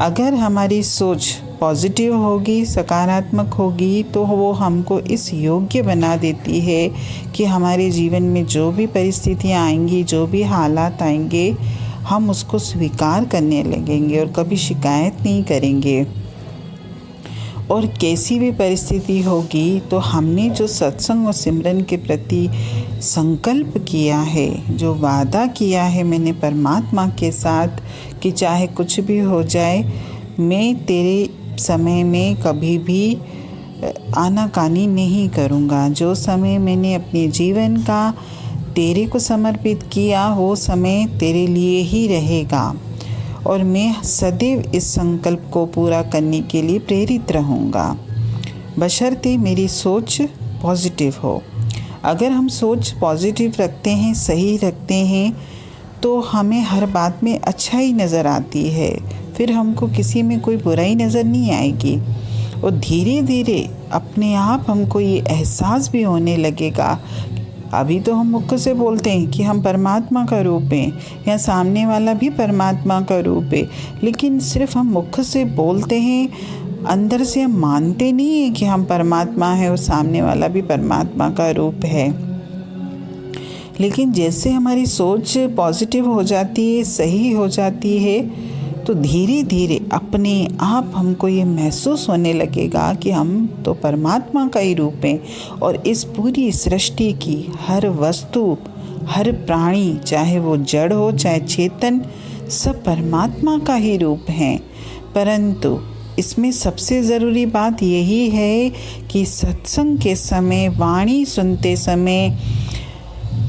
अगर हमारी सोच पॉजिटिव होगी, सकारात्मक होगी, तो वो हमको इस योग्य बना देती है कि हमारे जीवन में जो भी परिस्थितियाँ आएंगी, जो भी हालात आएंगे, हम उसको स्वीकार करने लगेंगे और कभी शिकायत नहीं करेंगे। और कैसी भी परिस्थिति होगी तो हमने जो सत्संग और सिमरन के प्रति संकल्प किया है, जो वादा किया है मैंने परमात्मा के साथ कि चाहे कुछ भी हो जाए, मैं तेरे समय में कभी भी आनाकानी नहीं करूँगा। जो समय मैंने अपने जीवन का तेरे को समर्पित किया, वो समय तेरे लिए ही रहेगा और मैं सदैव इस संकल्प को पूरा करने के लिए प्रेरित रहूँगा, बशर्ते मेरी सोच पॉजिटिव हो। अगर हम सोच पॉजिटिव रखते हैं, सही रखते हैं, तो हमें हर बात में अच्छा ही नज़र आती है, फिर हमको किसी में कोई बुराई नज़र नहीं आएगी। और धीरे धीरे अपने आप हमको ये एहसास भी होने लगेगा। अभी तो हम मुख से बोलते हैं कि हम परमात्मा का रूप हैं या सामने वाला भी परमात्मा का रूप है, लेकिन सिर्फ हम मुख से बोलते हैं, अंदर से हम मानते नहीं हैं कि हम परमात्मा हैं और सामने वाला भी परमात्मा का रूप है। लेकिन जैसे हमारी सोच पॉजिटिव हो जाती है, सही हो जाती है, तो धीरे धीरे अपने आप हमको ये महसूस होने लगेगा कि हम तो परमात्मा का ही रूप हैं और इस पूरी सृष्टि की हर वस्तु, हर प्राणी, चाहे वो जड़ हो चाहे चेतन, सब परमात्मा का ही रूप हैं। परंतु इसमें सबसे ज़रूरी बात यही है कि सत्संग के समय, वाणी सुनते समय,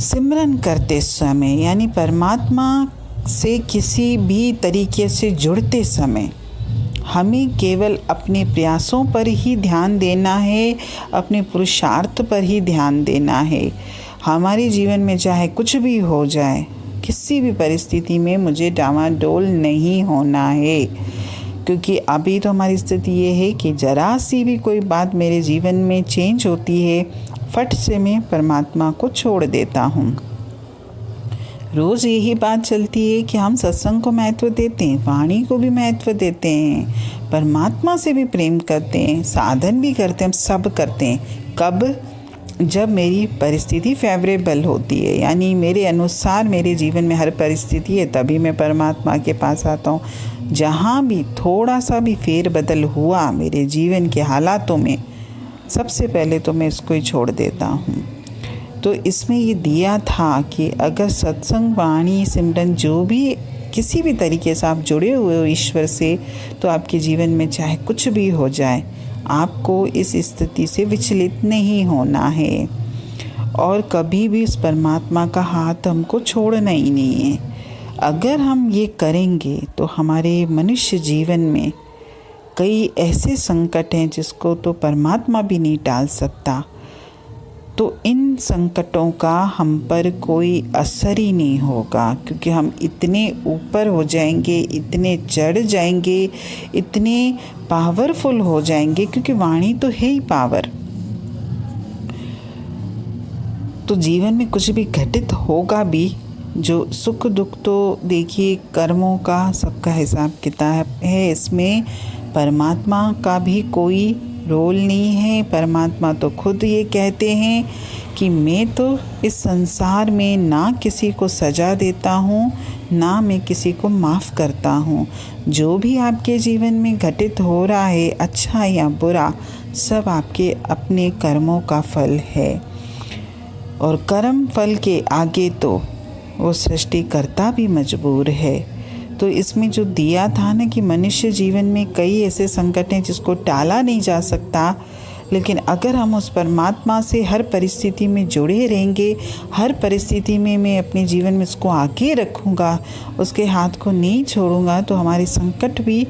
सिमरन करते समय, यानी परमात्मा से किसी भी तरीके से जुड़ते समय हमें केवल अपने प्रयासों पर ही ध्यान देना है, अपने पुरुषार्थ पर ही ध्यान देना है। हमारे जीवन में चाहे कुछ भी हो जाए, किसी भी परिस्थिति में मुझे डामाडोल नहीं होना है, क्योंकि अभी तो हमारी स्थिति ये है कि ज़रा सी भी कोई बात मेरे जीवन में चेंज होती है, फट से मैं परमात्मा को छोड़ देता हूँ। रोज़ यही बात चलती है कि हम सत्संग को महत्व देते हैं, वाणी को भी महत्व देते हैं, परमात्मा से भी प्रेम करते हैं, साधन भी करते हैं, हम सब करते हैं। कब? जब मेरी परिस्थिति फेवरेबल होती है, यानी मेरे अनुसार मेरे जीवन में हर परिस्थिति है, तभी मैं परमात्मा के पास आता हूँ। जहाँ भी थोड़ा सा भी फेरबदल हुआ मेरे जीवन के हालातों में, सबसे पहले तो मैं इसको ही छोड़ देता हूँ। तो इसमें ये दिया था कि अगर सत्संग, वाणी, सिमरन, जो भी किसी भी तरीके से आप जुड़े हुए हो ईश्वर से, तो आपके जीवन में चाहे कुछ भी हो जाए, आपको इस स्थिति से विचलित नहीं होना है और कभी भी उस परमात्मा का हाथ हमको छोड़ना ही नहीं है। अगर हम ये करेंगे तो हमारे मनुष्य जीवन में कई ऐसे संकट हैं जिसको तो परमात्मा भी नहीं टाल सकता, तो इन संकटों का हम पर कोई असर ही नहीं होगा, क्योंकि हम इतने ऊपर हो जाएंगे, इतने चढ़ जाएंगे, इतने पावरफुल हो जाएंगे, क्योंकि वाणी तो है ही पावर। तो जीवन में कुछ भी घटित होगा भी, जो सुख दुख तो देखिए कर्मों का सबका हिसाब किताब है, इसमें परमात्मा का भी कोई रोल नहीं है। परमात्मा तो खुद ये कहते हैं कि मैं तो इस संसार में ना किसी को सज़ा देता हूँ, ना मैं किसी को माफ़ करता हूँ। जो भी आपके जीवन में घटित हो रहा है, अच्छा या बुरा, सब आपके अपने कर्मों का फल है और कर्म फल के आगे तो वो सृष्टिकर्ता भी मजबूर है। तो इसमें जो दिया था ना कि मनुष्य जीवन में कई ऐसे संकट हैं जिसको टाला नहीं जा सकता, लेकिन अगर हम उस परमात्मा से हर परिस्थिति में जुड़े रहेंगे, हर परिस्थिति में मैं अपने जीवन में उसको आगे रखूँगा, उसके हाथ को नहीं छोड़ूंगा, तो हमारे संकट भी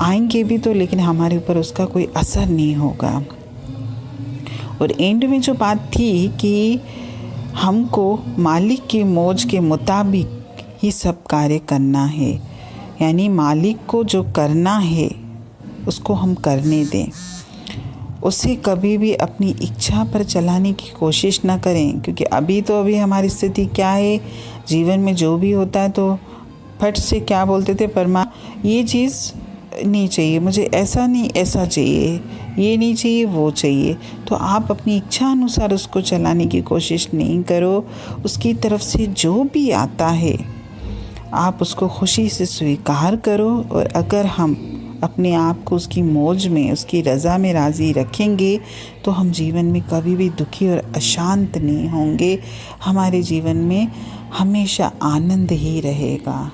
आएंगे भी तो, लेकिन हमारे ऊपर उसका कोई असर नहीं होगा। और एंड में जो बात थी कि हमको मालिक की मौज के मुताबिक ही सब कार्य करना है, यानी मालिक को जो करना है उसको हम करने दें, उसे कभी भी अपनी इच्छा पर चलाने की कोशिश ना करें। क्योंकि अभी हमारी स्थिति क्या है, जीवन में जो भी होता है तो फट से क्या बोलते थे, ये चीज़ नहीं चाहिए, मुझे ऐसा नहीं ऐसा चाहिए, ये नहीं चाहिए वो चाहिए, तो आप अपनी इच्छा अनुसार उसको चलाने की कोशिश नहीं करो। उसकी तरफ से जो भी आता है आप उसको खुशी से स्वीकार करो। और अगर हम अपने आप को उसकी मौज में, उसकी रज़ा में राज़ी रखेंगे तो हम जीवन में कभी भी दुखी और अशांत नहीं होंगे। हमारे जीवन में हमेशा आनंद ही रहेगा।